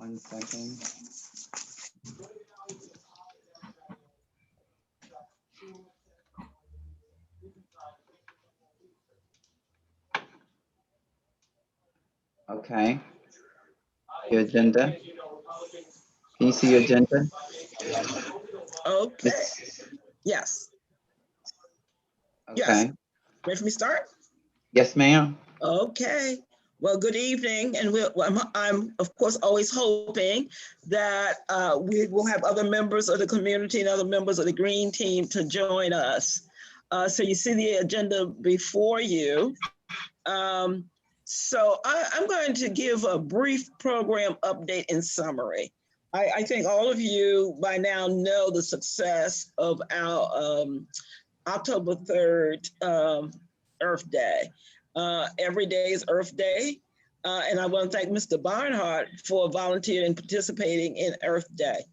1 second. Okay. Your agenda. Can you see your agenda? Okay. Yes. Okay. Yes. Ready for me to start? Yes, ma'am. Okay. Well, good evening, and I'm of course always hoping that we will have other members of the community and other members of the Green Team to join us. So you see the agenda before you. So I'm going to give a brief program update and summary. I think all of you by now know the success of our October 3rd Earth Day. Every day is Earth Day. And I want to thank Mr. Barnhart for volunteering and participating in Earth Day.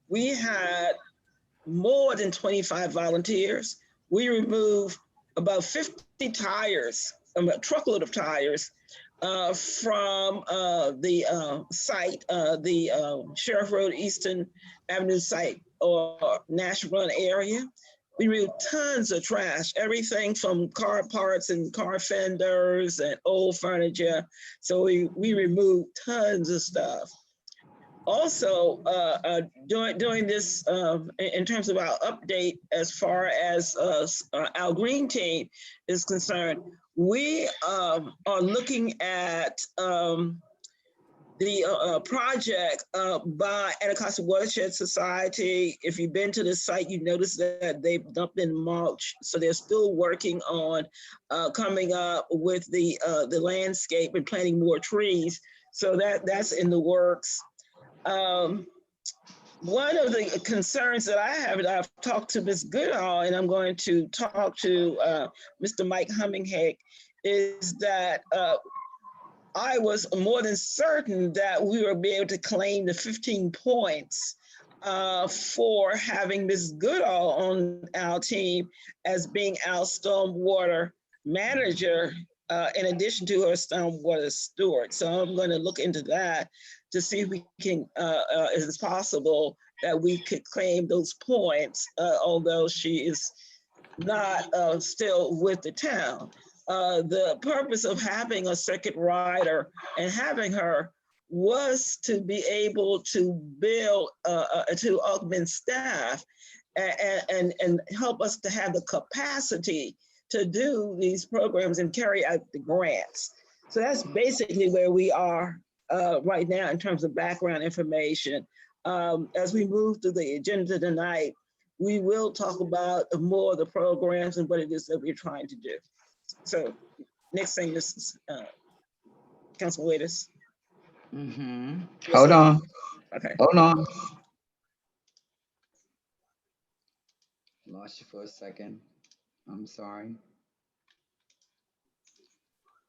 We had more than 25 volunteers. We removed about 50 tires, a truckload of tires from the site, the Sheriff Road Eastern Avenue site or Nash Run area. We removed tons of trash, everything from car parts and car fenders and old furniture. So we removed tons of stuff. Also, doing this in terms of our update as far as our Green Team is concerned, we are looking at the project by Anacostia Watershed Society. If you've been to the site, you notice that they've dumped in mulch. So they're still working on coming up with the landscape and planting more trees. So that's in the works. One of the concerns that I have, and I've talked to Ms. Goodall, and I'm going to talk to Mr. Mike Humminghack, is that I was more than certain that we would be able to claim the 15 points for having Ms. Goodall on our team as being our stormwater manager, in addition to her stormwater steward. So I'm going to look into that to see if we can, if it's possible that we could claim those points, although she is not still with the town. The purpose of having a second rider and having her was to be able to build, to augment staff and help us to have the capacity to do these programs and carry out the grants. So that's basically where we are right now in terms of background information. As we move through the agenda tonight, we will talk about more of the programs and what it is that we're trying to do. So next thing is Council Waiters. Hold on. Okay. Hold on. Lost you for a second. I'm sorry.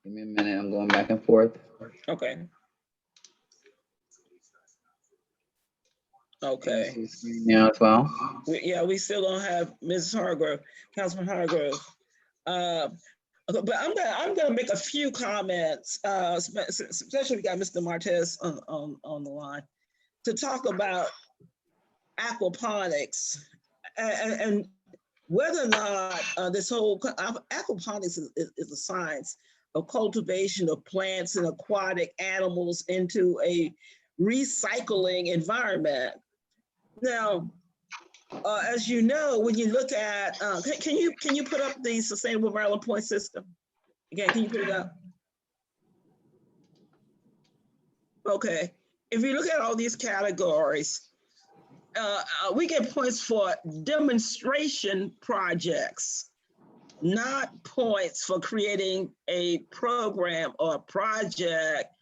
Give me a minute. I'm going back and forth. Okay. Okay. Now as well. We still don't have Mrs. Hargrove, Councilman Hargrove. But I'm gonna make a few comments, especially we got Mr. Martez on the line, to talk about aquaponics and whether or not this whole aquaponics is a science of cultivation of plants and aquatic animals into a recycling environment. Now, as you know, when you look at, can you put up the Sustainable Maryland Point System? Again, can you put it up? Okay, if you look at all these categories, we get points for demonstration projects, not points for creating a program or a project.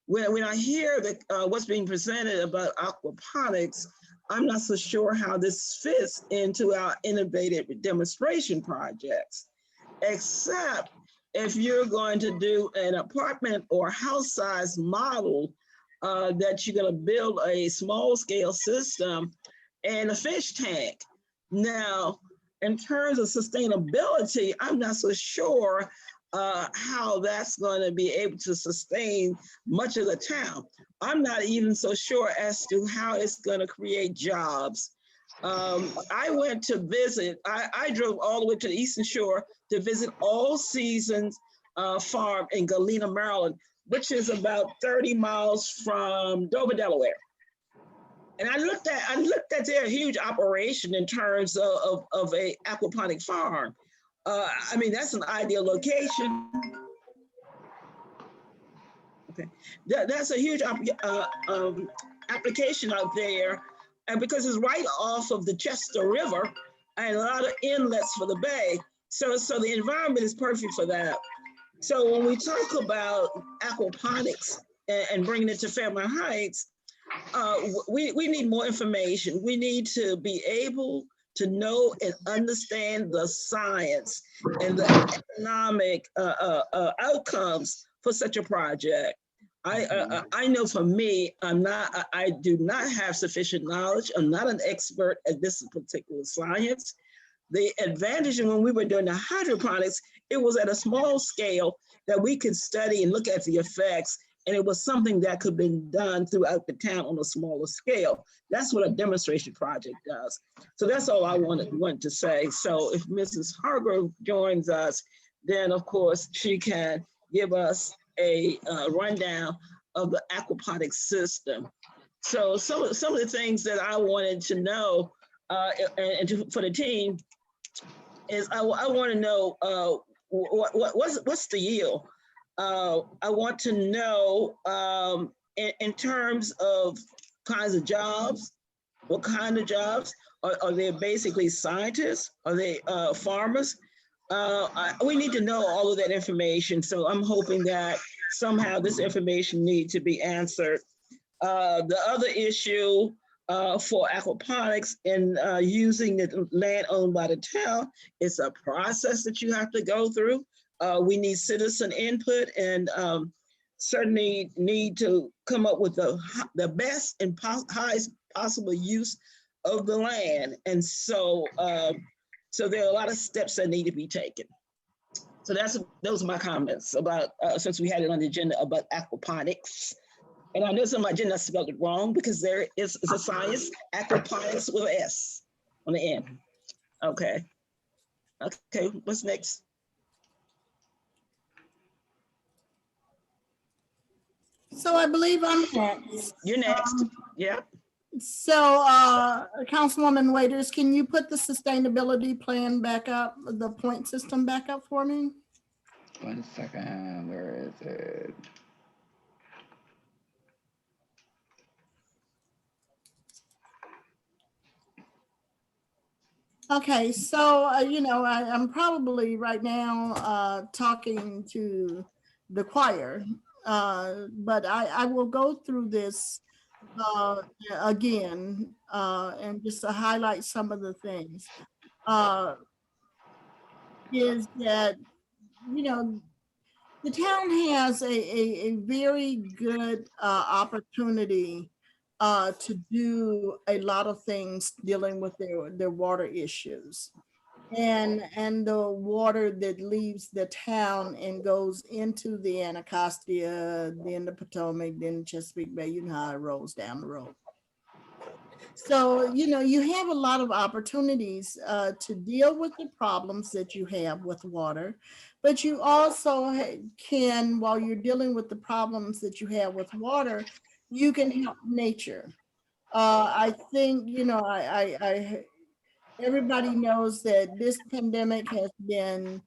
When I hear that what's being presented about aquaponics, I'm not so sure how this fits into our innovative demonstration projects, except if you're going to do an apartment or house size model that you're going to build a small scale system and a fish tank. Now, in terms of sustainability, I'm not so sure how that's going to be able to sustain much of the town. I'm not even so sure as to how it's going to create jobs. I went to visit, I drove all the way to the Eastern Shore to visit All Seasons Farm in Galena, Maryland, which is about 30 miles from Dover, Delaware. And I looked at their huge operation in terms of a aquaponic farm. I mean, that's an ideal location. Okay, that's a huge application out there, and because it's right off of the Chester River and a lot of inlets for the bay, so the environment is perfect for that. So when we talk about aquaponics and bringing it to Fairmount Heights, we need more information. We need to be able to know and understand the science and the economic outcomes for such a project. I know for me, I do not have sufficient knowledge. I'm not an expert at this particular science. The advantage when we were doing the hydroponics, it was at a small scale that we could study and look at the effects, and it was something that could be done throughout the town on a smaller scale. That's what a demonstration project does. So that's all I wanted to say. So if Mrs. Hargrove joins us, then of course she can give us a rundown of the aquaponic system. So some of the things that I wanted to know for the team is I want to know what's the yield. I want to know in terms of kinds of jobs, what kind of jobs? Are they basically scientists? Are they farmers? We need to know all of that information. So I'm hoping that somehow this information needs to be answered. The other issue for aquaponics and using the land owned by the town, it's a process that you have to go through. We need citizen input and certainly need to come up with the best and highest possible use of the land. And so, so there are a lot of steps that need to be taken. So those are my comments about, since we had it on the agenda about aquaponics. And I know some of my agenda spelled it wrong because there is a science, aquaponics with an S on the end. Okay. Okay, what's next? So I believe I'm next. You're next. Yeah. So Councilwoman Waiters, can you put the sustainability plan back up, the point system back up for me? 1 second, where is it? Okay, so you know, I'm probably right now talking to the choir, but I will go through this again and just to highlight some of the things. Is that, you know, the town has a very good opportunity to do a lot of things dealing with their water issues. And the water that leaves the town and goes into the Anacostia, then the Potomac, then Chesapeake Bay, you know how it rolls down the road. So, you know, you have a lot of opportunities to deal with the problems that you have with water, but you also can, while you're dealing with the problems that you have with water, you can help nature. I think, you know, everybody knows that this pandemic has been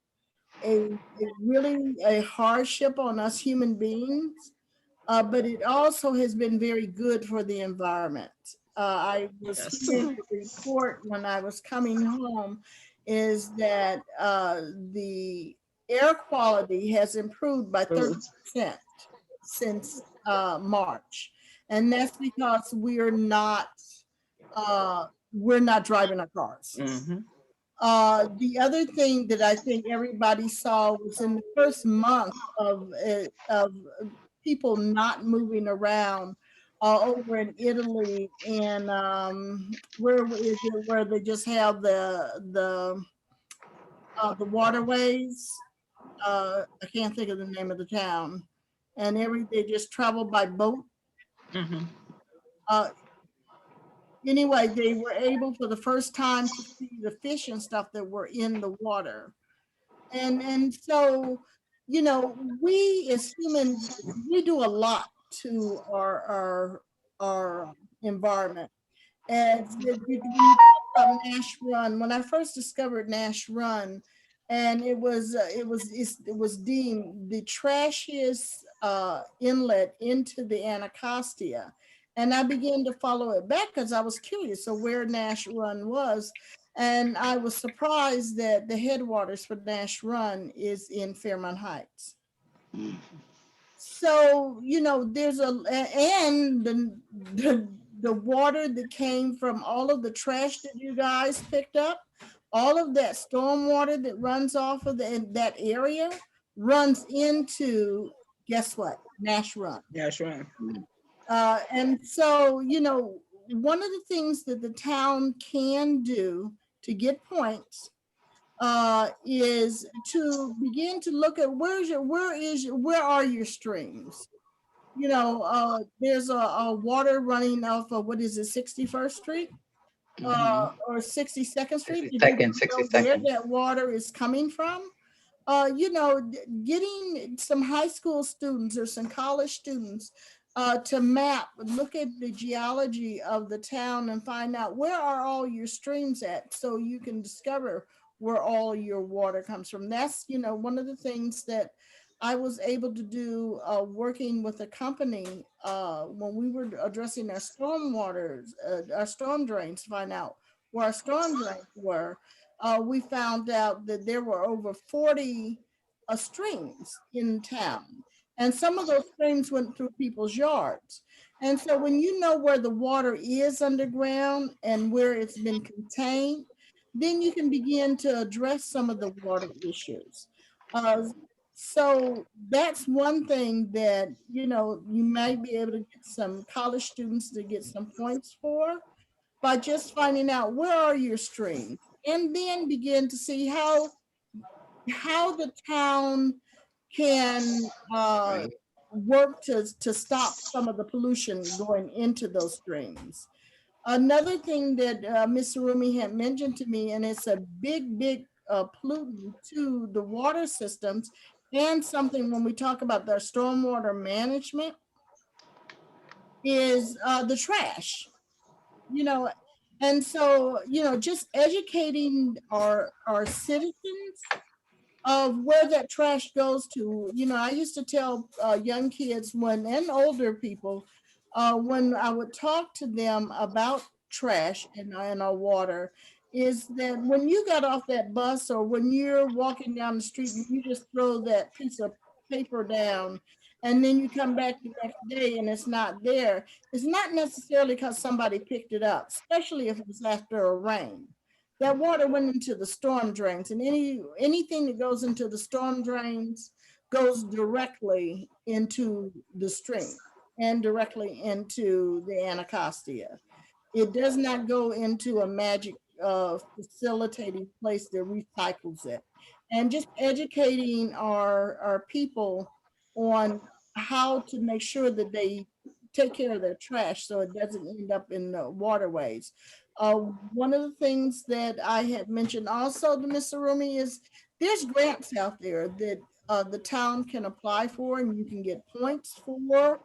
really a hardship on us human beings, but it also has been very good for the environment. I was hearing the report when I was coming home is that the air quality has improved by 30% since March. And that's because we're not driving our cars. Mm-hmm. The other thing that I think everybody saw was in the first month of people not moving around over in Italy, and where is it, where they just have the waterways, I can't think of the name of the town, and they just traveled by boat. Mhm. Uh, anyway, they were able for the first time to see the fish and stuff that were in the water. And so, you know, we as humans, we do a lot to our environment. And when you talk about Nash Run, when I first discovered Nash Run, and it was deemed the trashiest inlet into the Anacostia. And I began to follow it back because I was curious of where Nash Run was. And I was surprised that the headwaters for Nash Run is in Fairmount Heights. So, you know, and the water that came from all of the trash that you guys picked up, all of that storm water that runs off of that area runs into, guess what? Nash Run. That's right. And so, you know, one of the things that the town can do to get points is to begin to look at where are your streams? You know, there's a water running off of, what is it, 61st Street or 62nd Street? Did you 60 know where seconds. that water is coming from? You know, getting some high school students or some college students to look at the geology of the town and find out where are all your streams at, so you can discover where all your water comes from. That's, you know, one of the things that I was able to do working with a company when we were addressing our storm waters, our storm drains, to find out where our storm drains were. We found out that there were over 40 streams in town. And some of those streams went through people's yards. And so when you know where the water is underground and where it's been contained, then you can begin to address some of the water issues. Uh, so that's one thing that, you know, you might be able to get some college students to get some points for, by just finding out where are your streams, and then begin to see how the town can Right. work to stop some of the pollution going into those streams. Another thing that Ms. Rumi had mentioned to me, and it's a big pollutant to the water systems, and something when we talk about the stormwater management, is the trash. You know, and so, you know, just educating our citizens of where that trash goes to. You know, I used to tell young kids and older people when I would talk to them about trash and our water, is that when you got off that bus or when you're walking down the street and you just throw that piece of paper down and then you come back the next day and it's not there, it's not necessarily because somebody picked it up, especially if it was after a rain. That water went into the storm drains, and anything that goes into the storm drains goes directly into the stream and directly into the Anacostia. It does not go into a magic facilitating place that recycles it. And just educating our people on how to make sure that they take care of their trash so it doesn't end up in the waterways. One of the things that I had mentioned also to Mr. Rumi is there's grants out there that the town can apply for, and you can get points for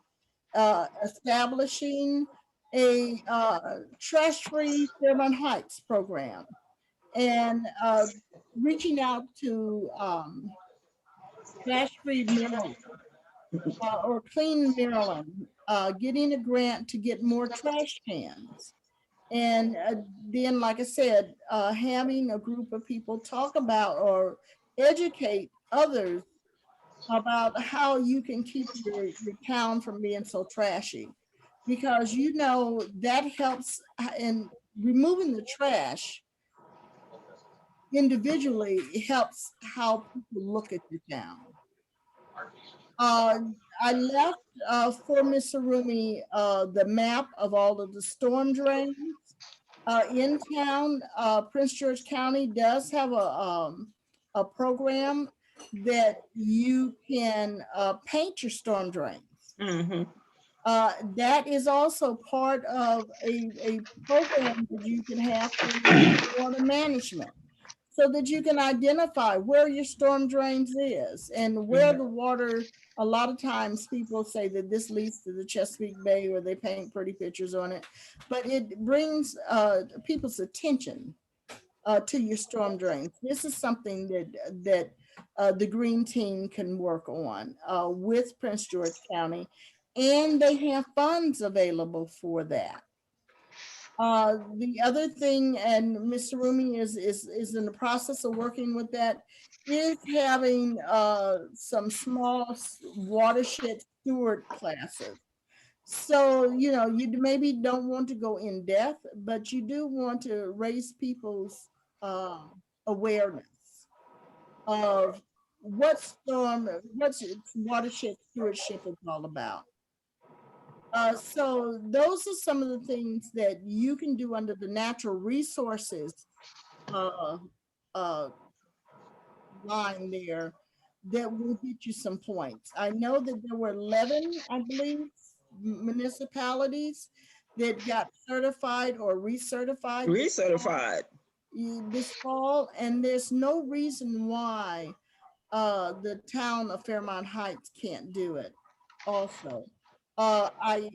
establishing a trash-free Fairmont Heights program, and reaching out to Trash-Free Maryland or Clean Maryland, getting a grant to get more trash cans. And then, like I said, having a group of people talk about or educate others about how you can keep your town from being so trashy. Because, you know, that helps in removing the trash individually. It helps how people look at your town. Uh, I left for Miss Arumi the map of all of the storm drains in town. Prince George County does have a program that you can paint your storm drains. Mm-hmm. That is also part of a program that you can have for water management, so that you can identify where your storm drains is and where the water. A lot of times people say that this leads to the Chesapeake Bay, or they paint pretty pictures on it, but it brings people's attention to your storm drains. This is something that the Green Team can work on with Prince George County, and they have funds available for that. The other thing, and Mr. Rumi is in the process of working with that, is having some small watershed steward classes. So, you know, you maybe don't want to go in depth, but you do want to raise people's awareness of what's watershed stewardship is all about. So those are some of the things that you can do under the natural resources uh, uh, line there that will get you some points. I know that there were 11, I believe, municipalities that got certified or recertified Recertified. this fall, and there's no reason why the town of Fairmount Heights can't do it also. I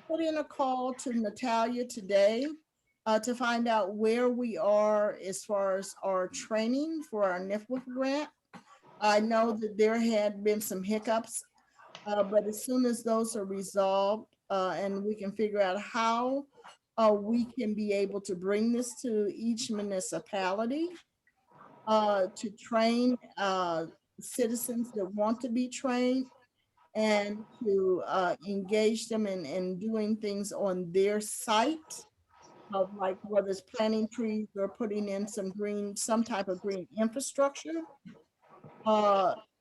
put in a call to Natalia today to find out where we are as far as our training for our NIFWIC grant. I know that there had been some hiccups, but as soon as those are resolved and we can figure out how we can be able to bring this to each municipality to train citizens that want to be trained, and to engage them in doing things on their site, of like whether it's planting trees or putting in some type of green infrastructure.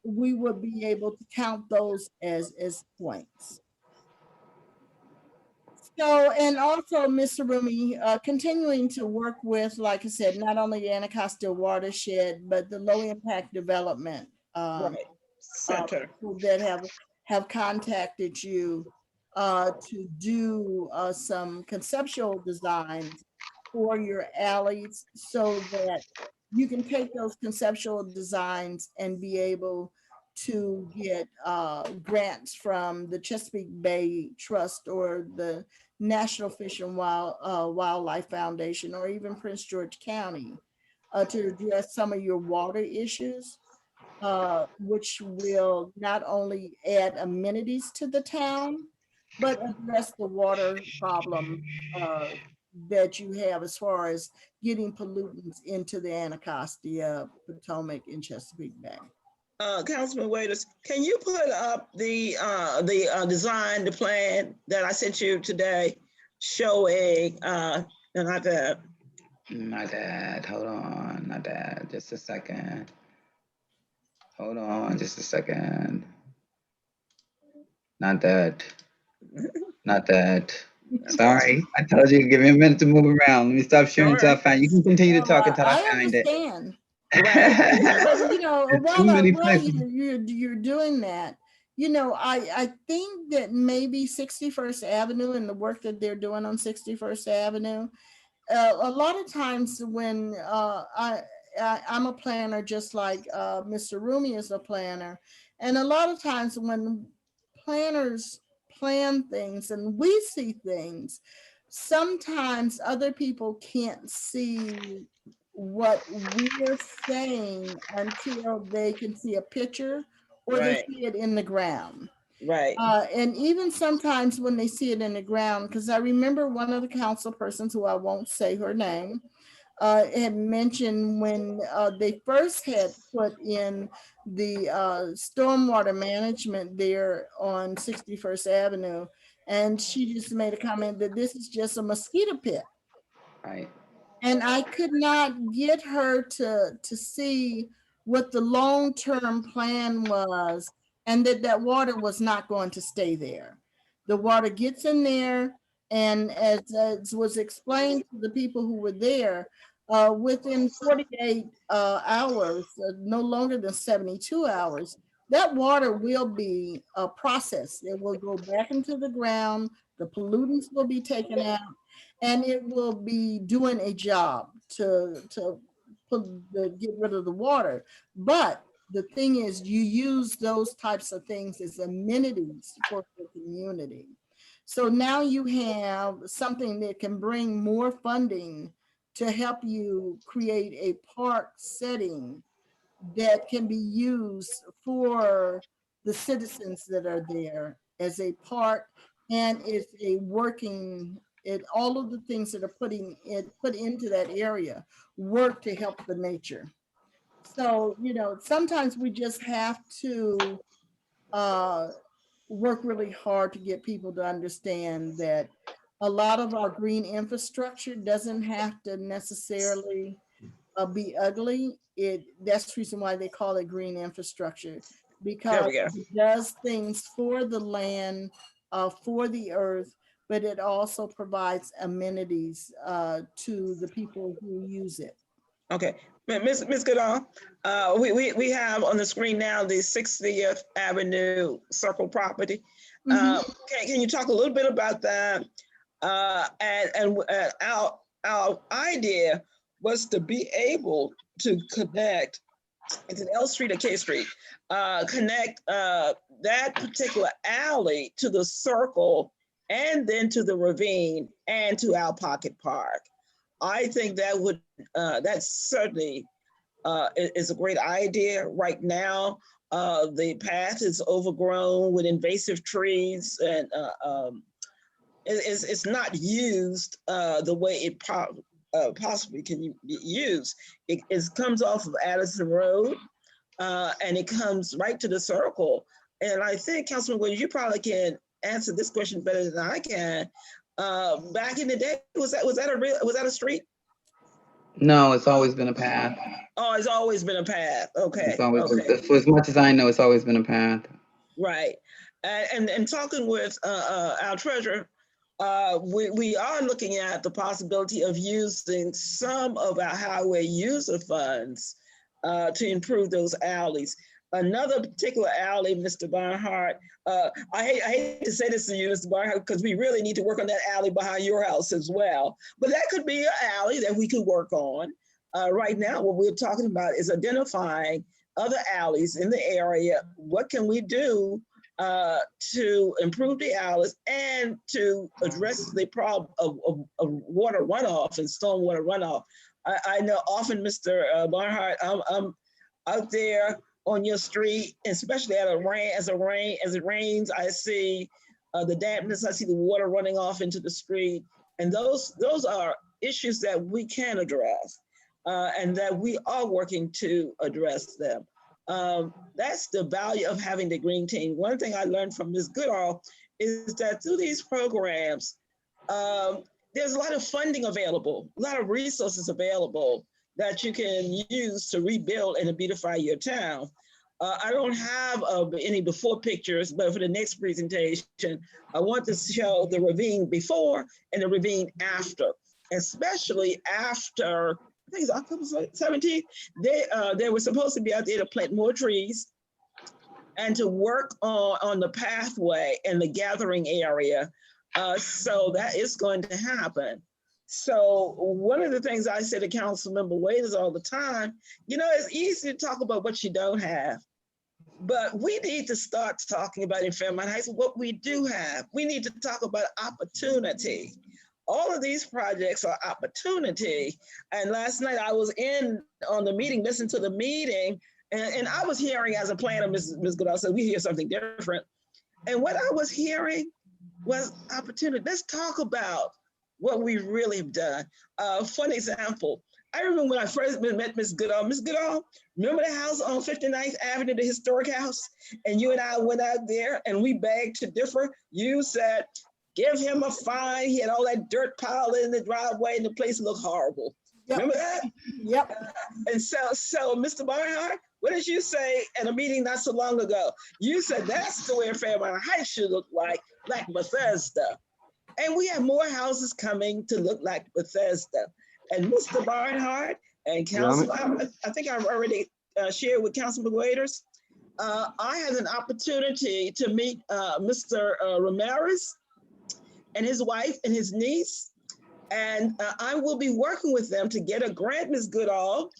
We would be able to count those as points. So, and also, Mr. Rumi, continuing to work with, like I said, not only the Anacostia watershed, but the low impact development Right. Center. people that have contacted you to do some conceptual designs for your alleys, so that you can take those conceptual designs and be able to get grants from the Chesapeake Bay Trust or the National Fish and Wildlife Foundation, or even Prince George County to address some of your water issues, which will not only add amenities to the town, but address the water problem that you have as far as getting pollutants into the Anacostia, Potomac, and Chesapeake Bay. Councilman Waiters, can you put up the design, the plan that I sent you today, showing no, not that. My dad, hold on, my dad, just a second. Hold on, just a second. Not that. Not that. Sorry, I told you, give me a minute to move around. Let me stop sharing until I find. You can continue to talk until I find it. Understand. Right. But, you know, There's while too many while places. you're doing that, you know, I think that maybe 61st Avenue and the work that they're doing on 61st Avenue, a lot of times when I'm a planner, just like Mr. Rumi is a planner, and a lot of times when planners plan things and we see things, sometimes other people can't see what we're saying until they can see a picture or they Right. see it in the ground. Right. And even sometimes when they see it in the ground, because I remember one of the council persons, who I won't say her name, had mentioned when they first had put in the stormwater management there on 61st Avenue, and she just made a comment that this is just a mosquito pit. Right. And I could not get her to see what the long-term plan was, and that water was not going to stay there. The water gets in there, and as was explained to the people who were there, within 48 hours, no longer than 72 hours, that water will be processed. It will go back into the ground, the pollutants will be taken out, and it will be doing a job to get rid of the water. But the thing is, you use those types of things as amenities for the community. So now you have something that can bring more funding to help you create a park setting that can be used for the citizens that are there as a park, and it's a working, it, all of the things that are put into that area work to help the nature. So, you know, sometimes we just have to uh, work really hard to get people to understand that a lot of our green infrastructure doesn't have to necessarily be ugly. That's the reason why they call it green infrastructure, There because we go. it does things for the land, for the earth, but it also provides amenities to the people who use it. Okay, Miss Goodall, we have on the screen now the 60th Avenue Circle property. Can you talk a little bit about that? Our idea was to be able to connect, it's an L Street or K Street, connect that particular alley to the circle and then to the ravine and to our pocket park. I think that would, that certainly is a great idea. Right now, the path is overgrown with invasive trees, and it's not used the way it possibly can be used. It comes off of Addison Road, and it comes right to the circle. And I think, Councilman Williams, you probably can answer this question better than I can. Back in the day, was that a street? No, it's always been a path. Oh, it's always been a path. Okay. It's always Okay. for as much as I know, it's always been a path. Right. And talking with our treasurer, we are looking at the possibility of using some of our highway user funds to improve those alleys. Another particular alley, Mr. Barnhart, I hate to say this to you, Mr. Barnhart, because we really need to work on that alley behind your house as well. But that could be an alley that we could work on. Right now, what we're talking about is identifying other alleys in the area. What can we do to improve the alleys and to address the problem of water runoff and stormwater runoff? I know often, Mr. Barnhart, I'm out there on your street, especially as it rains, I see the dampness, I see the water running off into the street. And those are issues that we can address and that we are working to address them. That's the value of having the green team. One thing I learned from Ms. Goodall is that through these programs, there's a lot of funding available, a lot of resources available that you can use to rebuild and to beautify your town. I don't have any before pictures, but for the next presentation, I want to show the ravine before and the ravine after, especially after, I think it's October 17th, they were supposed to be out there to plant more trees and to work on the pathway and the gathering area. So that is going to happen. So one of the things I say to Councilmember Waiters all the time, you know, it's easy to talk about what you don't have, but we need to start talking about in Fairmount Heights what we do have. We need to talk about opportunity. All of these projects are opportunity. And last night I was on the meeting, listening to the meeting, and I was hearing as a planner, Ms. Goodall said, we hear something different. And what I was hearing was opportunity. Let's talk about what we really have done. Fun example, I remember when I first met Ms. Goodall. Ms. Goodall, remember the house on 59th Avenue, the historic house? And you and I went out there and we begged to differ. You said, give him a fine. He had all that dirt piled in the driveway and the place looked horrible. Yep. Remember that? Yep. And so Mr. Barnhart, what did you say at a meeting not so long ago? You said that's the way Fairmount Heights should look like Bethesda. And we have more houses coming to look like Bethesda. And Mr. Barnhart and Council, I think I've already shared with Councilman Waiters. I had an opportunity to meet Mr. Ramirez and his wife and his niece. And I will be working with them to get a grant, Ms. Goodall,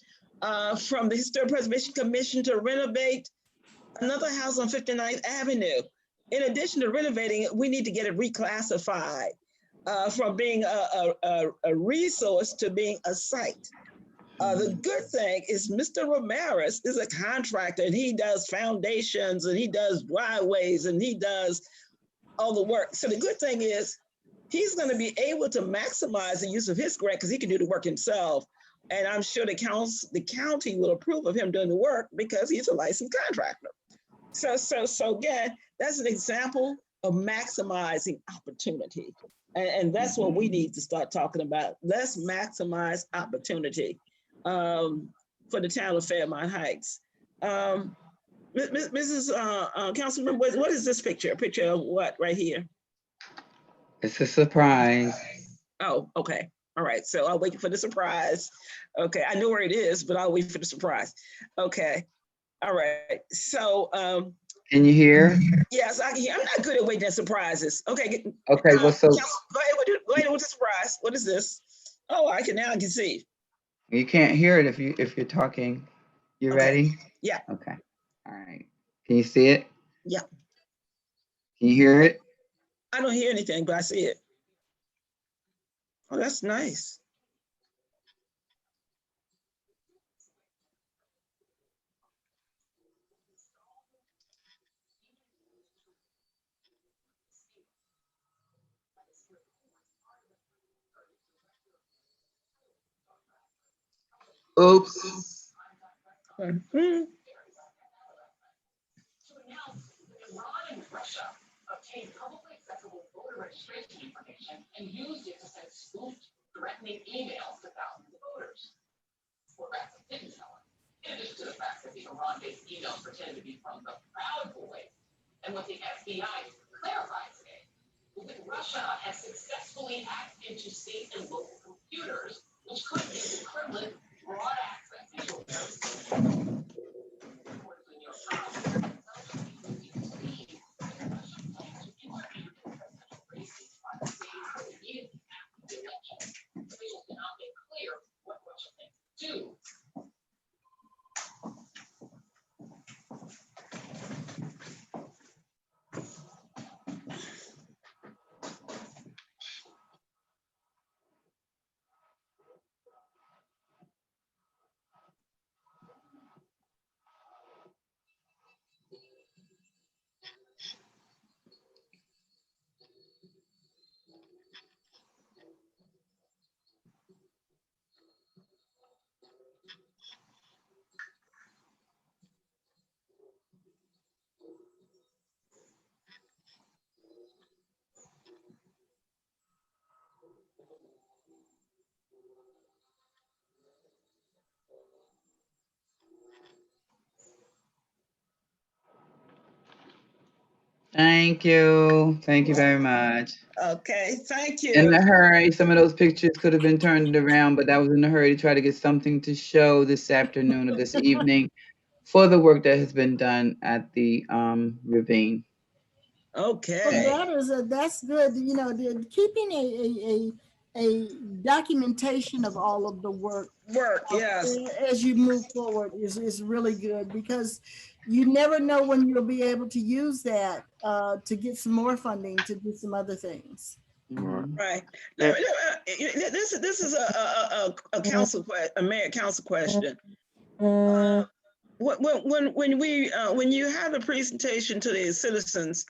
from the Historic Preservation Commission to renovate another house on 59th Avenue. In addition to renovating it, we need to get it reclassified from being a resource to being a site. The good thing is Mr. Ramirez is a contractor and he does foundations and he does driveways and he does all the work. So the good thing is he's going to be able to maximize the use of his grant because he can do the work himself. And I'm sure the county will approve of him doing the work because he's a licensed contractor. So again, that's an example of maximizing opportunity. And that's what we need to start talking about. Let's maximize opportunity for the town of Fairmount Heights. Mrs. Councilman, what is this picture? A picture of what right here? It's a surprise. Oh, okay. All right. So I'll wait for the surprise. Okay. I know where it is, but I'll wait for the surprise. Okay. All right. So can you hear? Yes, I can hear. I'm not good at waiting at surprises. Okay. Okay, well, so go ahead with the surprise. What is this? Oh, I can see. You can't hear it if you're talking. You ready? Yeah. Okay. All right. Can you see it? Yeah. Can you hear it? I don't hear anything, but I see it. Oh, that's nice. Oops. Mm-hmm. Russia obtained publicly accessible voter registration information and used it to send spoofed, threatening emails to thousands of voters. What Russia didn't tell us, in addition to the fact that the Iran-based emails pretended to be from the Proud Boys, and what the FBI clarified today, was that Russia has successfully hacked into state and local computers, which could give the Kremlin broad access into American. According to the New York Times, officials cannot make clear what Russia thinks do. Thank you. Thank you very much. Okay, thank you. In a hurry, some of those pictures could have been turned around, but I was in a hurry to try to get something to show this afternoon or this evening for the work that has been done at the ravine. Okay. Well, that's good. You know, keeping a documentation of all of the work. Yes. As you move forward is really good because you never know when you'll be able to use that to get some more funding to do some other things. Right. This is a council a mayor council question. When you have a presentation to the citizens,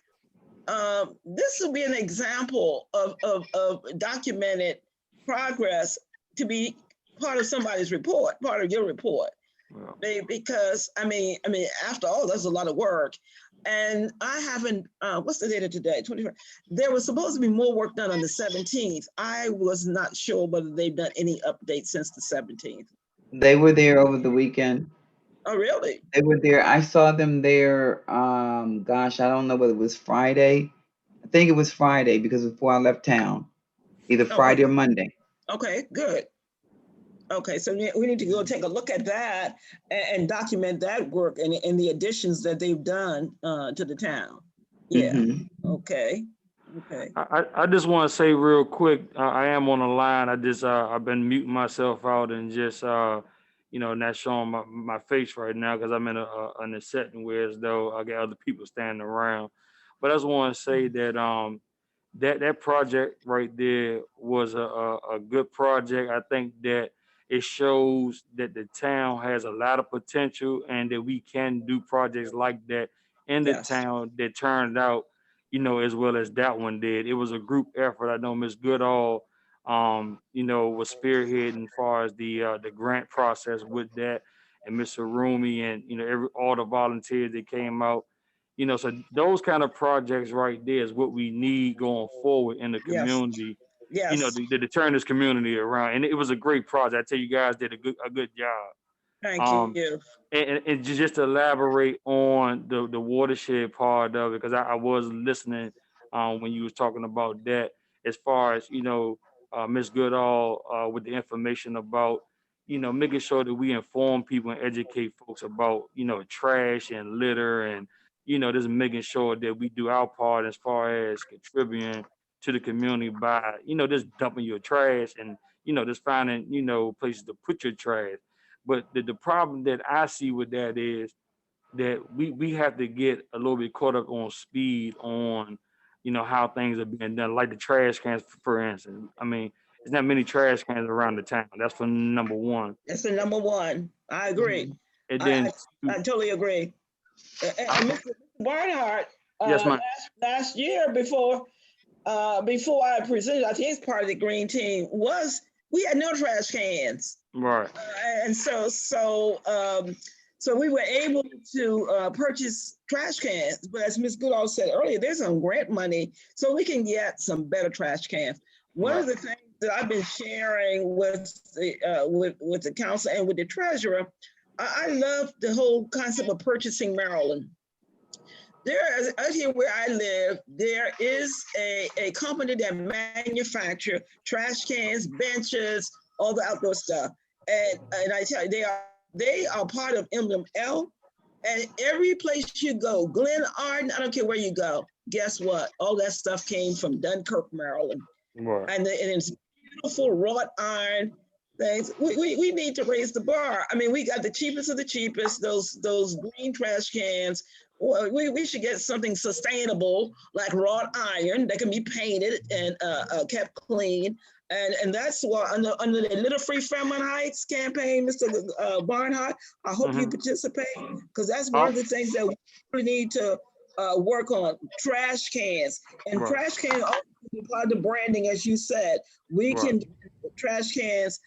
this will be an example of documented progress to be part of somebody's report, part of your report. Wow. Because I mean, after all, there's a lot of work, and I haven't. What's the date of today? 24. There was supposed to be more work done on the 17th. I was not sure whether they've done any updates since the 17th. They were there over the weekend. Oh, really? They were there. I saw them there. Gosh, I don't know whether it was Friday. I think it was Friday because before I left town, either Friday or Monday. Okay, good. Okay, so we need to go take a look at that and document that work and the additions that they've done to the town. Yeah. Mhm. Okay. Okay. I just want to say real quick, I am on the line. I've been muting myself out and just not showing my face right now because I'm in a setting where as though I got other people standing around. But I just want to say that that project right there was a good project. I think that it shows that the town has a lot of potential and that we can do projects like that in the Yes. town that turned out, as well as that one did. It was a group effort. I know Miss Goodall, was spearheading as far as the grant process with that, and Mr. Rumi, and all the volunteers that came out. So those kind of projects right there is what we need going forward in the Yes. community. Yes. To turn this community around, and it was a great project. I tell you guys did a good job. Thank Um, you. and just to elaborate on the watershed part of it, because I was listening when you was talking about that, as far as Miss Goodall with the information about making sure that we inform people and educate folks about trash and litter, and just making sure that we do our part as far as contributing to the community by just dumping your trash and just finding places to put your trash. But the problem that I see with that is that we have to get a little bit caught up on speed on, how things are being done, like the trash cans, for instance. I mean, there's not many trash cans around the town. That's for number one. That's the number one. I agree. And I, then, I totally agree. And Mr. Barnhart, yes, ma'am. last year before I presented, I think it's part of the green team, we had no trash cans. Right. And so we were able to purchase trash cans. But as Ms. Goodall said earlier, there's some grant money so we can get some better trash cans. One of the things that I've been sharing with the council and with the treasurer, I love the whole concept of purchasing Maryland. Out here where I live, there is a company that manufactures trash cans, benches, all the outdoor stuff. And I tell you, they are part of Emblem L. And every place you go, Glen Arden, I don't care where you go, guess what? All that stuff came from Dunkirk, Maryland. Right. And it's beautiful wrought iron things. We need to raise the bar. I mean, we got the cheapest of the cheapest, those green trash cans. We should get something sustainable like wrought iron that can be painted and kept clean. And that's what under the Litter Free Fairmount Heights campaign, Mr. Barnhart, I hope you participate, because that's one of the things that we really need to work on, trash cans. And trash cans also be part of the branding, as you said. We can get trash cans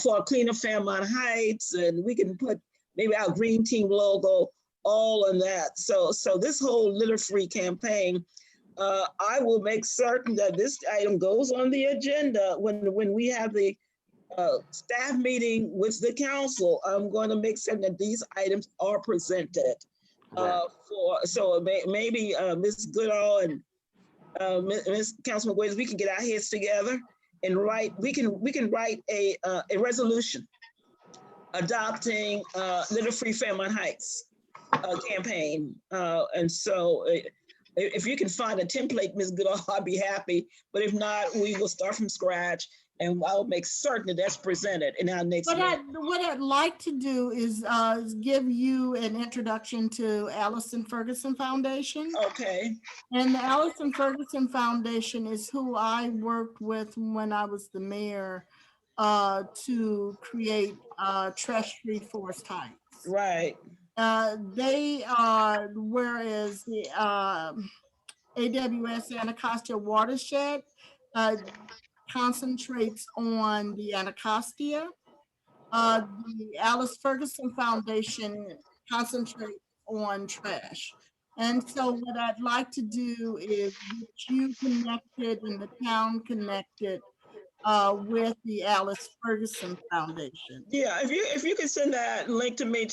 for a cleaner Fairmount Heights, and we can put maybe our green team logo all in that. So this whole litter free campaign, I will make certain that this item goes on the agenda when we have the staff meeting with the council. I'm going to make certain that these items are presented. Maybe Ms. Goodall and Ms. Councilman Williams, we can get our heads together and we can write a resolution adopting Litter Free Fairmount Heights campaign. And so if you can find a template, Ms. Goodall, I'll be happy. But if not, we will start from scratch, and I'll make certain that that's presented in our next meeting. What I'd like to do is give you an introduction to Allison Ferguson Foundation. Okay. And the Allison Ferguson Foundation is who I worked with when I was the mayor to create trash-free Forest Heights. Right. They are, whereas the AWS Anacostia Watershed concentrates on the Anacostia, the Alice Ferguson Foundation concentrates on trash. And so what I'd like to do is get you connected and the town connected with the Alice Ferguson Foundation. Yeah, if you can send that link to me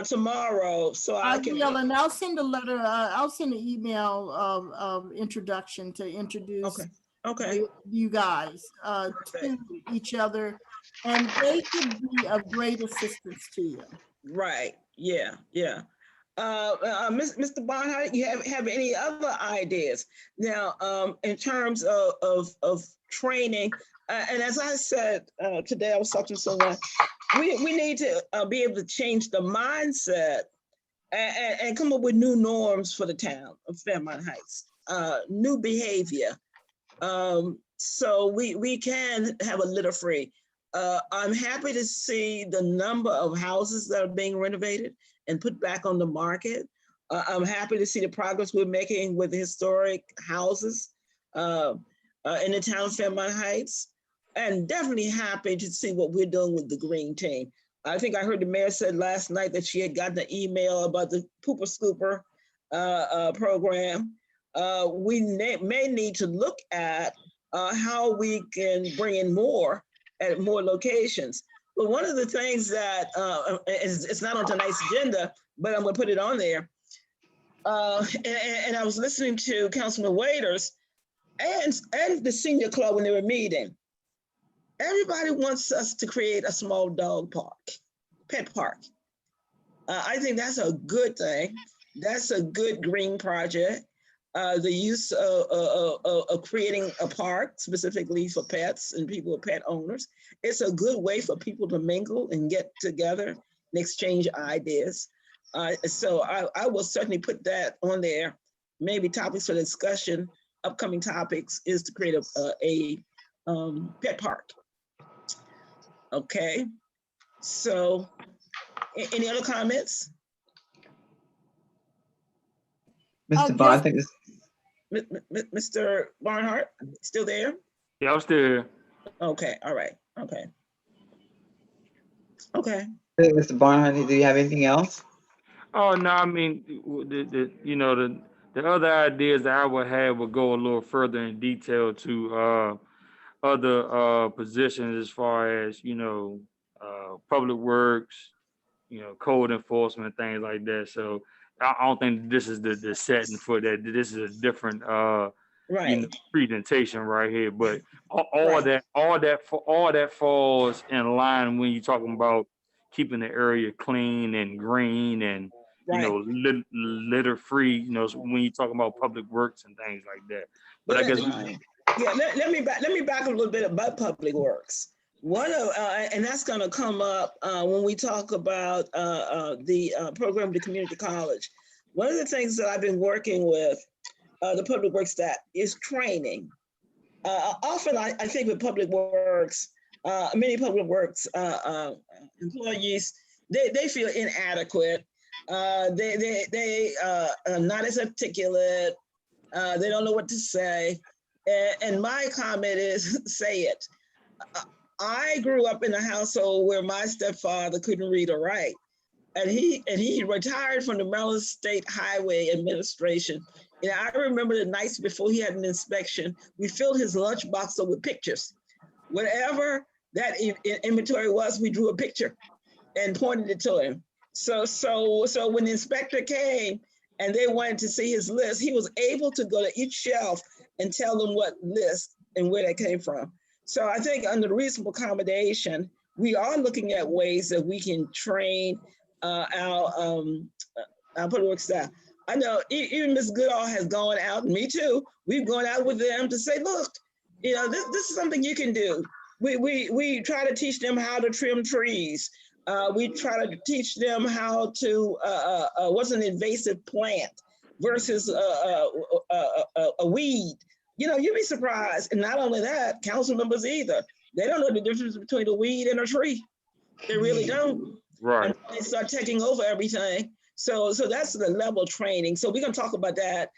tomorrow, so I can. will, and I'll send a letter. I'll send an email of introduction to introduce Okay. you guys to each other, and they could be of great assistance to you. Right. Yeah. Yeah. Mr. Barnhart, you have any other ideas now in terms of training? And as I said today, I was talking to someone. We need to be able to change the mindset and come up with new norms for the town of Fairmount Heights, new behavior. So we can have a litter free. I'm happy to see the number of houses that are being renovated and put back on the market. I'm happy to see the progress we're making with historic houses in the town of Fairmount Heights, and definitely happy to see what we're doing with the green team. I think I heard the mayor said last night that she had gotten an email about the Pooper Scooper program. We may need to look at how we can bring in more at more locations. But one of the things that it's not on tonight's agenda, but I'm going to put it on there. And I was listening to Councilman Waiters and the senior club when they were meeting. Everybody wants us to create a small dog park, pet park. I think that's a good thing. That's a good green project. The use of creating a park specifically for pets and people with pet owners. It's a good way for people to mingle and get together and exchange ideas. So I will certainly put that on there. Maybe topics for discussion, upcoming topics is to create a pet park. Okay, so any other comments? Mr. Bond, I think this. Mr. Barnhart, still there? Yeah, I'm still here. Okay, all right, okay. Okay. Mr. Barnhart, do you have anything else? Oh no, I mean the other ideas that I would have would go a little further in detail to other positions as far as public works, code enforcement, things like that. So I don't think this is the setting for that. This is a different Right. presentation right here. But all Right. that falls in line when you're talking about keeping the area clean and green and Right. litter free. When you're talking about public works and things like that. But I guess let me back a little bit about public works. One of and that's going to come up when we talk about the program to community college. One of the things that I've been working with the public works staff is training. Often I think with public works, many public works employees, they feel inadequate. They are not as articulate. They don't know what to say. And my comment is, say it. I grew up in a household where my stepfather couldn't read or write. And he retired from the Maryland State Highway Administration. And I remember the nights before he had an inspection, we filled his lunchbox up with pictures. Whatever that inventory was, we drew a picture and pointed it to him. So when the inspector came and they wanted to see his list, he was able to go to each shelf and tell them what list and where they came from. So I think under reasonable accommodation, we are looking at ways that we can train our public works staff. I know even Ms. Goodall has gone out, and me too. We've gone out with them to say, look, this is something you can do. We try to teach them how to trim trees. We try to teach them how to what's an invasive plant versus a weed. You'd be surprised. And not only that, council members either. They don't know the difference between a weed and a tree. They really don't. Right. And they start taking over everything. So that's the level of training. So we're going to talk about that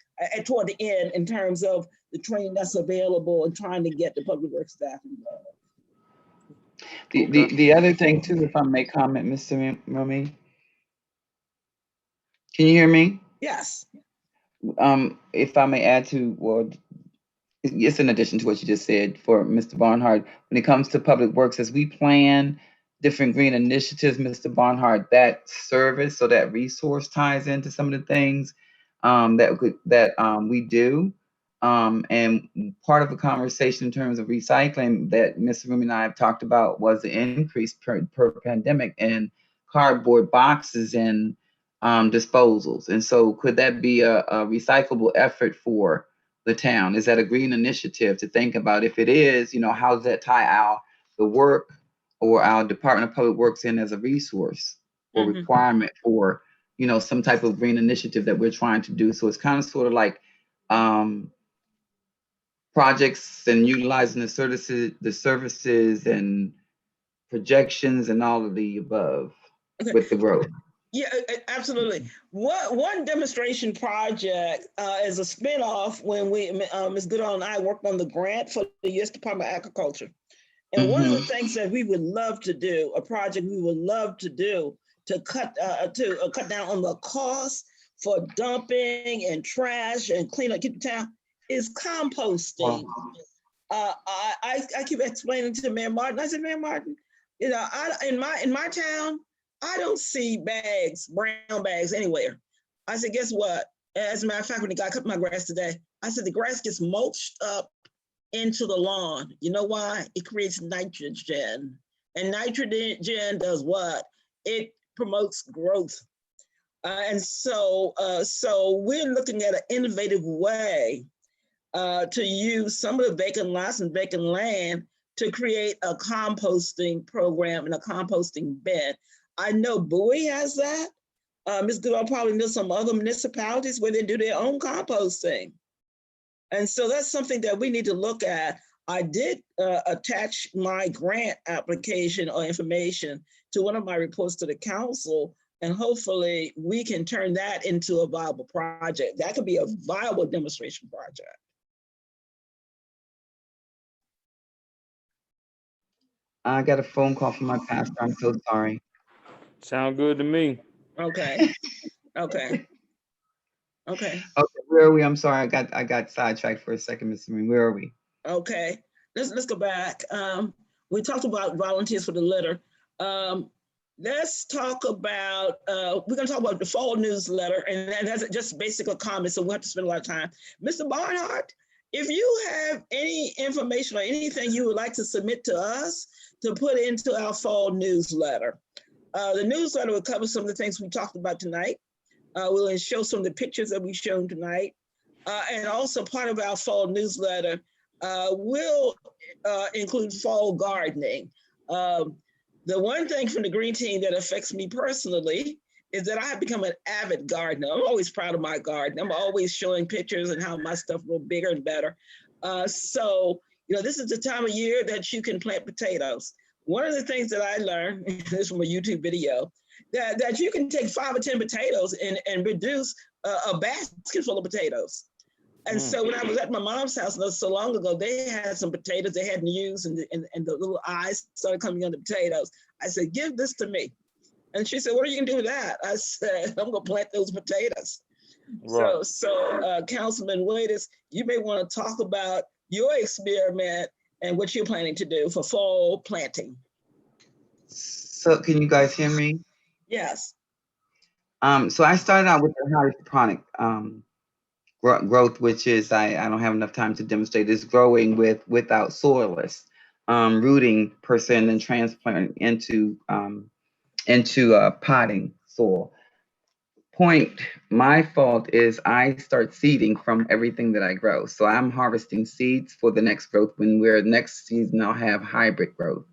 toward the end in terms of the training that's available and trying to get the public works staff involved. The other thing too, if I may comment, Mr. Rumi, can you hear me? Yes. If I may add to, well, it's in addition to what you just said for Mr. Barnhart, when it comes to public works, as we plan different green initiatives, Mr. Barnhart, that service, so that resource ties into some of the things that we do. And part of the conversation in terms of recycling that Ms. Rumi and I have talked about was the increase per pandemic in cardboard boxes and disposals. And so could that be a recyclable effort for the town? Is that a green initiative to think about? If it is, how does that tie the work or our Department of Public Works in as a resource or requirement for, some type of green initiative that we're trying to do? So it's kind of sort of like projects and utilizing the services and projections and all of the above with the growth. Yeah, absolutely. One demonstration project is a spinoff when Ms. Goodall and I worked on the grant for the U.S. Department of Agriculture. And one of the things that we would love to do, a project we would love to do to cut down on the cost for dumping and trash and clean up, keep the town, is composting. I keep explaining to Mayor Martin. I said, Mayor Martin, in my town, I don't see brown bags anywhere. I said, guess what? As a matter of fact, when the guy cut my grass today, I said the grass gets mulched up into the lawn. You know why? It creates nitrogen, and nitrogen does what? It promotes growth. And so we're looking at an innovative way to use some of the vacant lots and vacant land to create a composting program and a composting bed. I know Bowie has that. Ms. Goodall probably knows some other municipalities where they do their own composting. And so that's something that we need to look at. I did attach my grant application or information to one of my reports to the council, and hopefully we can turn that into a viable project. That could be a viable demonstration project. I got a phone call from my pastor. I'm so sorry. Sound good to me. Okay. Where are we? I'm sorry, I got sidetracked for a second, Mr. Marine. Where are we? Okay, let's go back. We talked about volunteers for the litter. Let's talk about, we're gonna talk about the fall newsletter, and that's just basic comments, so we'll have to spend a lot of time. Mr. Barnhart, if you have any information or anything you would like to submit to us to put into our fall newsletter. The newsletter will cover some of the things we talked about tonight. We'll show some of the pictures that we've shown tonight. And also part of our fall newsletter will include fall gardening. The one thing from the Green Team that affects me personally is that I have become an avid gardener. I'm always proud of my garden. I'm always showing pictures and how my stuff will bigger and better. So, this is the time of year that you can plant potatoes. One of the things that I learned, this from a YouTube video, that you can take 5 or 10 potatoes and reduce a basket full of potatoes. And so when I was at my mom's house not so long ago, they had some potatoes they hadn't used, and the little eyes started coming on the potatoes. I said, give this to me. And she said, what are you gonna do with that? I said, I'm gonna plant those potatoes. Right. So Councilman Waiters, you may wanna talk about your experiment and what you're planning to do for fall planting. So can you guys hear me? Yes. So I started out with the hydroponic growth, which is, I don't have enough time to demonstrate, is growing without soilless, rooting per se, and then transplanting into potting soil. My fault is I start seeding from everything that I grow. So I'm harvesting seeds for the next growth when next season I'll have hybrid growth,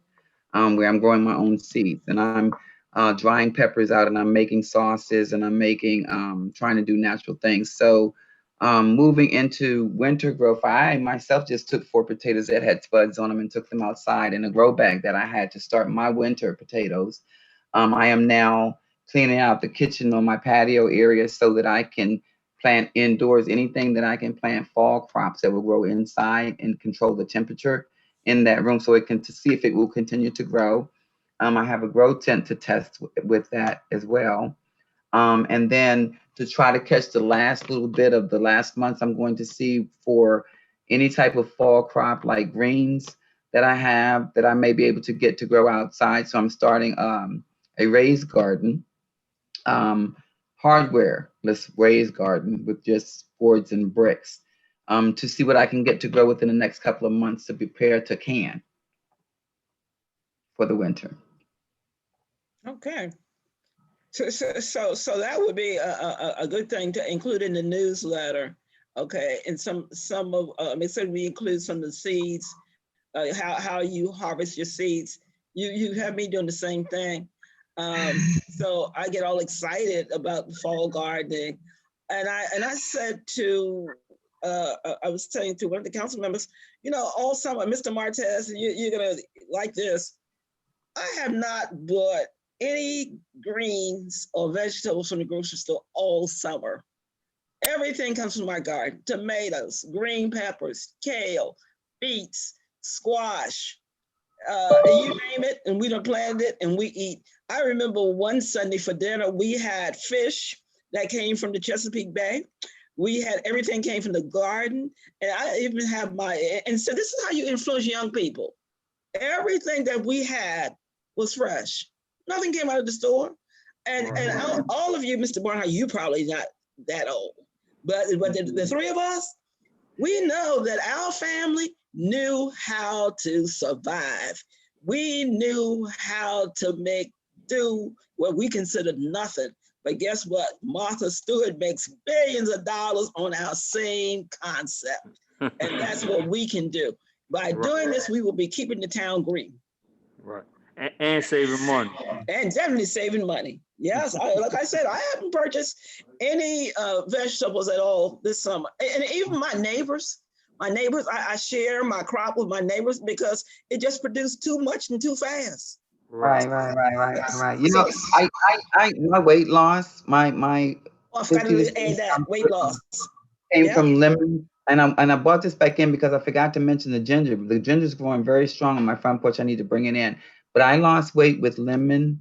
where I'm growing my own seeds, and I'm drying peppers out, and I'm making sauces, and I'm making, trying to do natural things. So moving into winter growth, I myself just took 4 potatoes that had spuds on them and took them outside in a grow bag that I had to start my winter potatoes. I am now cleaning out the kitchen on my patio area so that I can plant indoors anything that I can plant fall crops that will grow inside and control the temperature in that room so to see if it will continue to grow. I have a grow tent to test with that as well. And then to try to catch the last little bit of the last months, I'm going to see for any type of fall crop like greens that I have that I may be able to get to grow outside. So I'm starting a raised garden, hardware-less raised garden with just boards and bricks. to see what I can get to grow within the next couple of months to prepare to can for the winter. Okay. So that would be a good thing to include in the newsletter. Okay, and some of we include some of the seeds, how you harvest your seeds. You have me doing the same thing. So I get all excited about fall gardening, and I said to I was saying to one of the council members, all summer, Mr. Martez, you're gonna like this. I have not bought any greens or vegetables from the grocery store all summer. Everything comes from my garden: tomatoes, green peppers, kale, beets, squash, you name it, and we done planted it and we eat. I remember one Sunday for dinner, we had fish that came from the Chesapeake Bay. We had everything came from the garden, and I even have and so this is how you influence young people. Everything that we had was fresh. Nothing came out of the store. And all of you, Mr. Barnhart, you probably not that old, but the three of us, we know that our family knew how to survive. We knew how to make do what we considered nothing. But guess what? Martha Stewart makes billions of dollars on our same concept. And that's what we can do. By doing this, we will be keeping the town green. Right. And saving money. And definitely saving money. Yes, like I said, I haven't purchased any vegetables at all this summer. And even my neighbors, I share my crop with my neighbors because it just produced too much and too fast. Right. My weight loss, my I forgot to add that weight loss came from lemon. And I brought this back in because I forgot to mention the ginger. The ginger is growing very strong on my front porch. I need to bring it in. But I lost weight with lemons,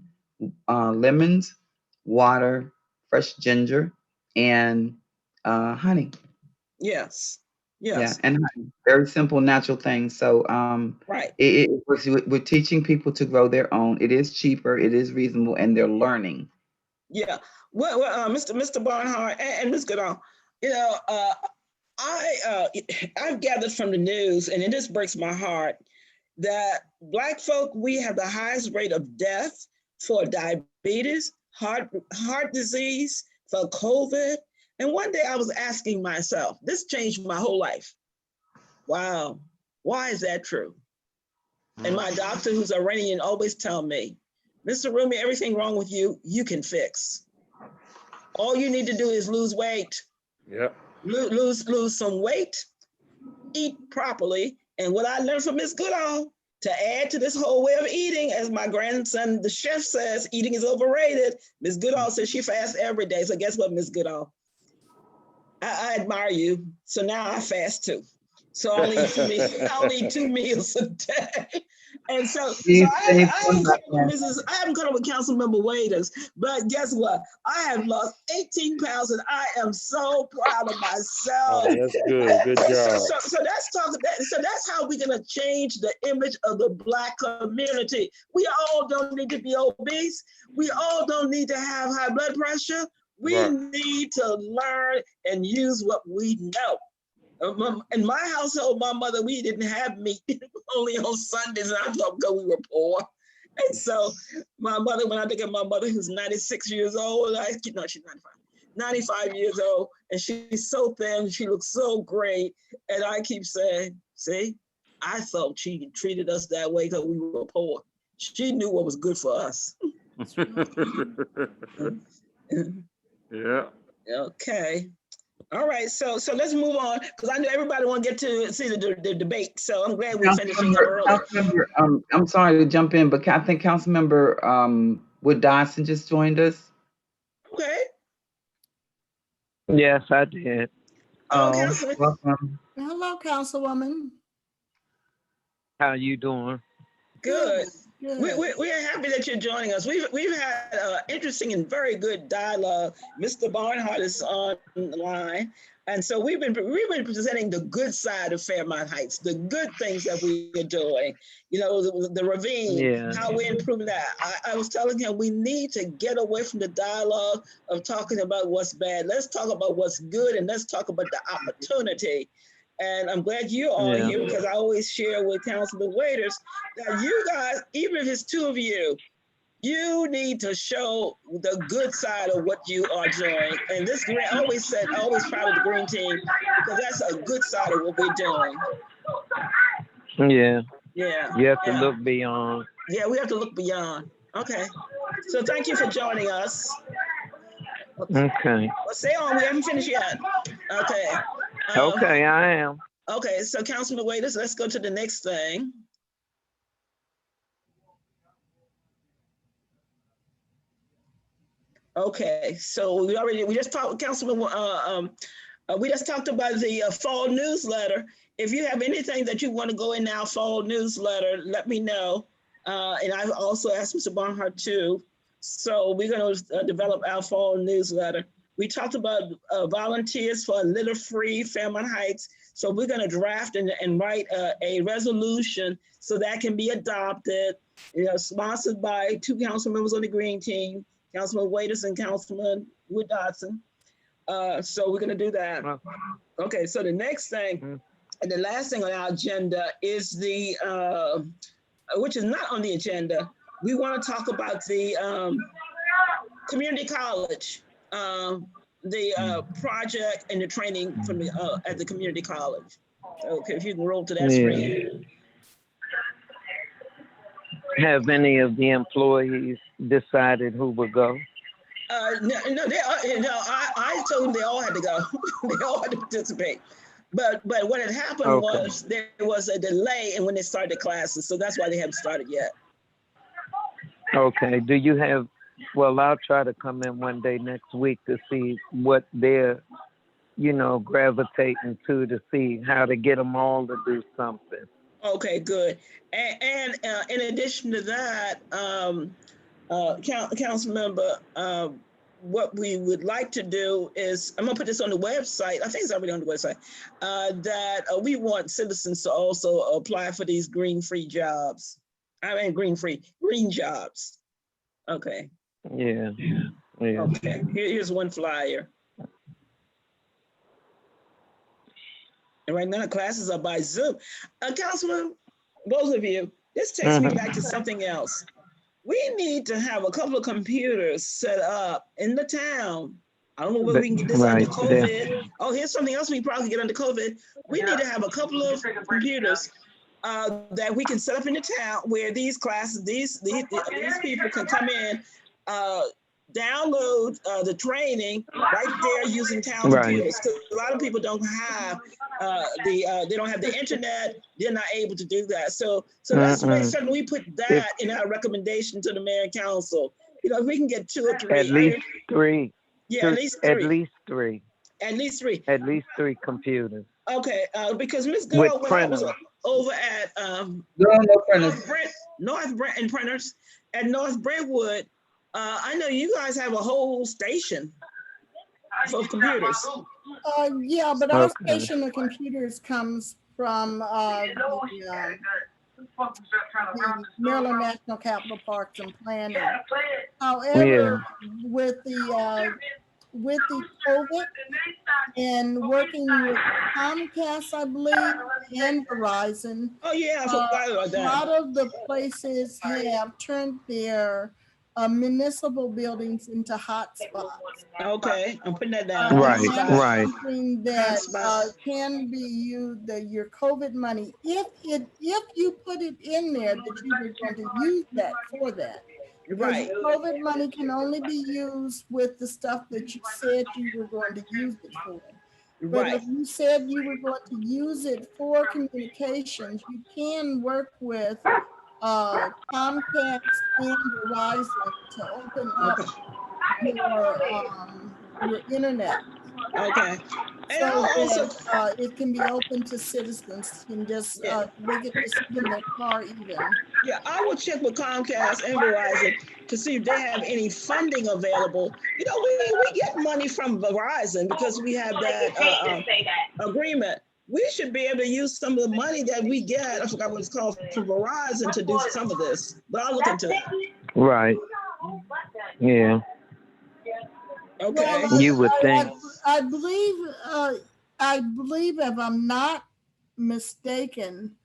water, fresh ginger, and honey. Yes. Yeah, and honey. Very simple, natural things. So right. It works. We're teaching people to grow their own. It is cheaper, it is reasonable, and they're learning. Yeah. Well, Mr. Barnhart and Ms. Goodall, I've gathered from the news, and it just breaks my heart, that Black folk, we have the highest rate of death for diabetes, heart disease, for COVID. And one day I was asking myself, this changed my whole life. Wow, why is that true? And my doctor, who's Iranian, always tell me, Mr. Rumi, everything wrong with you, you can fix. All you need to do is lose weight. Yep. Lose some weight, eat properly. And what I learned from Ms. Goodall, to add to this whole way of eating, as my grandson, the chef, says, eating is overrated. Ms. Goodall says she fasts every day. So guess what, Ms. Goodall? I admire you. So now I fast too. So I'll eat 2 meals a day. And so I haven't come up with council member Waiters, but guess what? I have lost 18 pounds and I am so proud of myself. Oh, that's good. Good job. So that's how we're gonna change the image of the Black community. We all don't need to be obese. We all don't need to have high blood pressure. We need to learn and use what we know. In my household, my mother, we didn't have meat only on Sundays, and I thought because we were poor. And so my mother, when I look at my mother, who's 96 years old, she's 95 years old, and she's so thin, she looks so great. And I keep saying, see, I thought she treated us that way because we were poor. She knew what was good for us. Yeah. Okay. All right, so let's move on, because I know everybody want to get to see the debate. So I'm glad we're finishing up early. I'm sorry to jump in, but I think Councilmember Wood Dodson just joined us. Okay. Yes, I did. Welcome. Hello, Councilwoman. How you doing? Good. We're happy that you're joining us. We've had interesting and very good dialogue. Mr. Barnhart is on the line, and so we've been presenting the good side of Fairmount Heights, the good things that we are doing. The ravine, how we're improving that. I was telling him we need to get away from the dialogue of talking about what's bad. Let's talk about what's good, and let's talk about the opportunity. And I'm glad you're all here because I always share with Councilman Waiters that you guys, even if it's two of you, you need to show the good side of what you are doing. And this green, I always proud of the green team because that's a good side of what we're doing. Yeah. Yeah. You have to look beyond. Yeah, we have to look beyond. Okay. So thank you for joining us. Okay. Well, stay on. We haven't finished yet. Okay. Okay, I am. Okay, so Councilman Waiters, let's go to the next thing. Okay, so we just talked, Councilman, we just talked about the fall newsletter. If you have anything that you want to go in our fall newsletter, let me know. And I've also asked Mr. Barnhart too. So we're going to develop our fall newsletter. We talked about volunteers for a litter-free Fairmount Heights. So we're going to draft and write a resolution so that can be adopted, sponsored by 2 council members on the green team, Councilman Waiters and Councilman Wood Dodson. So we're going to do that. Okay, so the next thing, and the last thing on our agenda is the, which is not on the agenda, we want to talk about the community college, the project and the training from the, at the community college. Okay, if you can roll to that screen. Have any of the employees decided who would go? No, I told them they all had to go. They all had to participate. But what had happened was there was a delay in when they started the classes, so that's why they haven't started yet. Okay. Do you have? Well, I'll try to come in one day next week to see what they're, gravitating to see how to get them all to do something. Okay, good. And in addition to that, council member, what we would like to do is, I'm gonna put this on the website, I think it's already on the website, that we want citizens to also apply for these green jobs. Green jobs. Okay. Yeah. Okay, here's one flyer. And right now classes are by Zoom. Councilman, both of you, this takes me back to something else. We need to have a couple of computers set up in the town. I don't know whether we can get this under COVID. Oh, here's something else we probably get under COVID. We need to have a couple of computers that we can set up in the town where these classes, these people can come in, download the training right there using town computers. Because a lot of people don't have they don't have the internet. They're not able to do that. So let's make certain we put that in our recommendation to the mayor and council. If we can get 2 or 3. At least 3. Yeah, at least 3. At least 3. At least 3. At least 3 computers. Okay, because Ms. Girl, when I was over at North Brent printers at North Brentwood, I know you guys have a whole station for computers. Yeah, but our station of computers comes from the Maryland National Capital Parks and Planning. However, with the COVID and working with Comcast, I believe, and Verizon. Oh yeah, I forgot about that. A lot of the places have turned their municipal buildings into hotspots. Okay, I'm putting that down. Right. Something that can be used, your COVID money, if you put it in there that you were going to use that for that. Right. COVID money can only be used with the stuff that you said you were going to use it for. But if you said you were going to use it for communications, you can work with Comcast and Verizon to open up your internet. Okay. And so also, it can be open to citizens. You can just they get to sit in their car even. Yeah, I will check with Comcast and Verizon to see if they have any funding available. We get money from Verizon because we have that agreement. We should be able to use some of the money that we get, I forgot what it's called, from Verizon to do some of this, but I'll look into it. Right. Yeah. Okay. You would think. I believe if I'm not mistaken,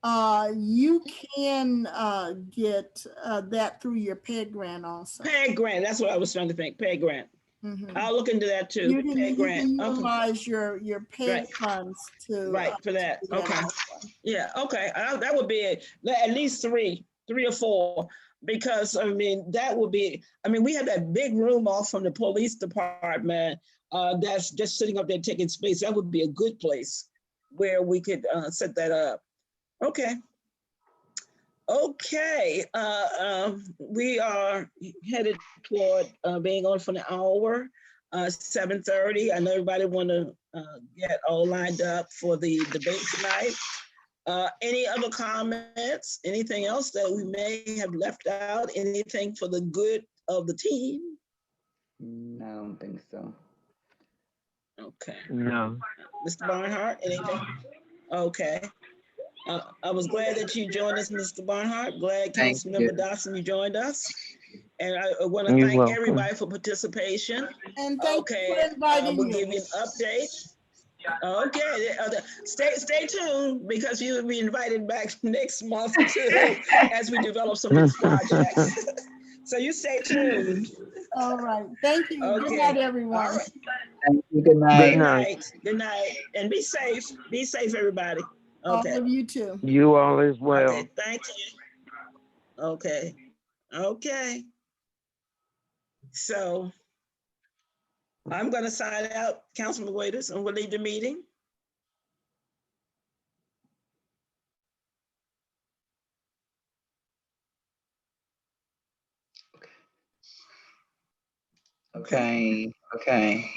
you can get that through your PEG grant also. PEG grant, that's what I was trying to think, PEG grant. Mhm. I'll look into that too, You can, PEG you grant. can Okay, utilize your PEG Right. funds to right, for that, do that okay. also. Yeah, okay, that would be at least three or four, because I mean, that would be, I mean, we have that big room off from the police department that's just sitting up there taking space. That would be a good place where we could set that up. Okay. Okay, we are headed toward being on for an hour, 7:30. I know everybody want to get all lined up for the debate tonight. Any other comments? Anything else that we may have left out? Anything for the good of the team? No, I don't think so. Okay. No. Mr. Barnhart, anything? Okay. I was glad that you joined us, Mr. Barnhart. Glad Thank Councilmember you. Dawson, you joined us. And I want to You're thank welcome. everybody for participation. And thank you Okay, for inviting we'll me. give you an update. Okay, stay tuned, because you'll be invited back next month too, as we develop some of these projects. So you stay tuned. All right. Thank you. Good Okay. night, All everyone. right. Thank you. Good Good night. night. Good night. And be safe. Be safe, everybody. Okay. All of you too. You all as well. Okay. Thank you. Okay. Okay. So I'm going to sign out, Councilman Waiters, and we'll leave the meeting. Okay. Okay.